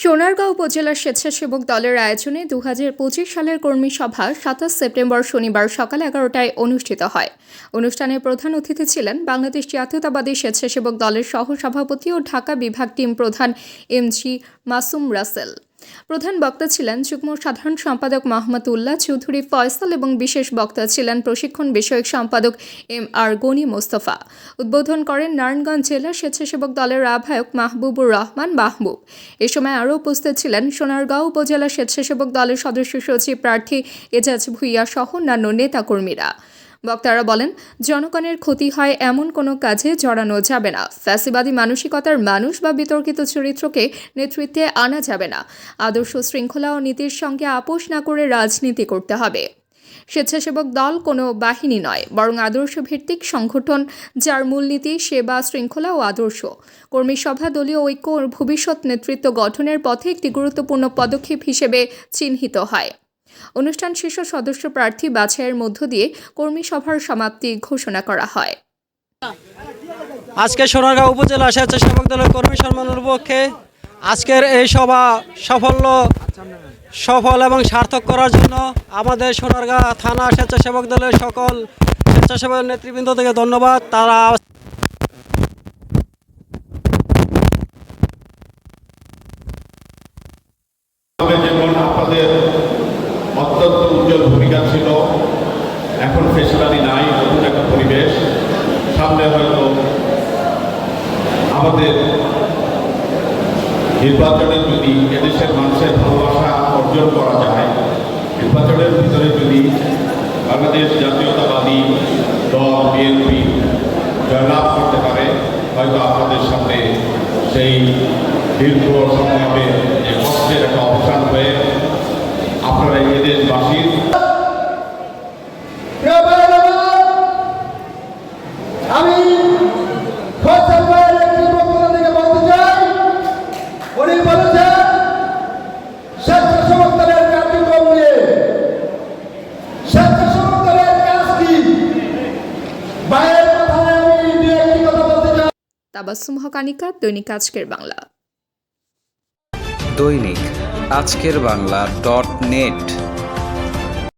সোনারগাঁও উপজেলা স্বেচ্ছাসেবক দলের আয়োজনে 2025 সালের কর্মী সভা 27 সেপ্টেম্বর শনিবার সকাল 11টায় অনুষ্ঠিত হয়। অনুষ্ঠানে প্রধান অতিথি ছিলেন বাংলাদেশ জাতীয়তাবাদী স্বেচ্ছাসেবক দলের সহসভাপতি ও ঢাকা বিভাগ টিম প্রধান এমজি মাসুম রাসেল। প্রধান বক্তা ছিলেন যুগ্ম সাধারণ সম্পাদক মোহাম্মদ উল্লাহ চৌধুরী ফয়সাল এবং বিশেষ বক্তা ছিলেন প্রশিক্ষণ বিষয়ক সম্পাদক এম.আর. গনি মোস্তফা। উদ্বোধন করেন নারায়ণগঞ্জ জেলা স্বেচ্ছাসেবক দলের আহ্বায়ক মাহবুবুর রহমান মাহবুব। এ সময় আরও উপস্থিত ছিলেন সোনারগাঁও উপজেলা স্বেচ্ছাসেবক দলের সদস্য সচিব প্রার্থী এজাজ ভুইয়া সহ অন্যান্য নেতাকর্মীরা। বক্তারা বলেন, জনগণের ক্ষতি হয় এমন কোনো কাজে জড়ানো যাবে না। ফ্যাসিবাদী মানসিকতার মানুষ বা বিতর্কিত চরিত্রকে নেতৃত্বে আনা যাবে না। আদর্শ, শৃঙ্খলা ও নীতির সঙ্গে আপোষ না করে রাজনীতি করতে হবে। স্বেচ্ছাসেবক দল কোনো বাহিনী নয়, বরং আদর্শভিত্তিক সংগঠন, যার মূলনীতি সেবা, শৃঙ্খলা ও আদর্শ। কর্মী সভা দলীয় ঐক্য ও ভবিষ্যৎ নেতৃত্ব গঠনের পথে একটি গুরুত্বপূর্ণ পদক্ষেপ হিসেবে চিহ্নিত হয়। অনুষ্ঠান শেষে সদস্য প্রার্থী বাছাইয়ের মধ্য দিয়ে কর্মী সভার সমাপ্তি ঘোষণা করা হয়। আজকে সোনারগাঁও উপজেলা স্বেচ্ছাসেবক দলের কর্মী সম্মেলনের পক্ষে আজকের এই সভা সফল এবং সার্থক করার জন্য আমাদের সোনারগাঁ থানা স্বেচ্ছাসেবক দলের সকল স্বেচ্ছাসেবক নেতৃবৃন্দ থেকে ধন্যবাদ। তারা যেমন আপনাদের অত্যন্ত উজ্জ্বল ভূমিকা ছিল, এখন ফেসিবাদী নাই, নতুন একটা পরিবেশ সামনে। হয়তো আমাদের নির্বাচনে যদি এদেশের মানুষের ভালোবাসা অর্জন করা যায়, নির্বাচনের ভিতরে যদি বাংলাদেশ জাতীয়তাবাদী দল বিএনপি জয়লাভ করতে পারে, হয়তো আপনাদের সামনে সেই দীর্ঘ সংগ্রামের যে কষ্টের একটা অবসান হয়ে আপনারা এই দেশবাসীর আমি ফয়সাল ভাইয়ের একটি বক্তব্য থেকে বলতে চাই। উনি বলেছেন স্বেচ্ছাসেবক দলের কার্যক্রম নিয়ে, স্বেচ্ছাসেবক দলের কাজ কি, ভাইয়ের কথায় আমি দু একটি কথা বলতে চাই। তাবাসসুম হক আনিকা, দৈনিক আজকের বাংলা। দৈনিক আজকের বাংলা .net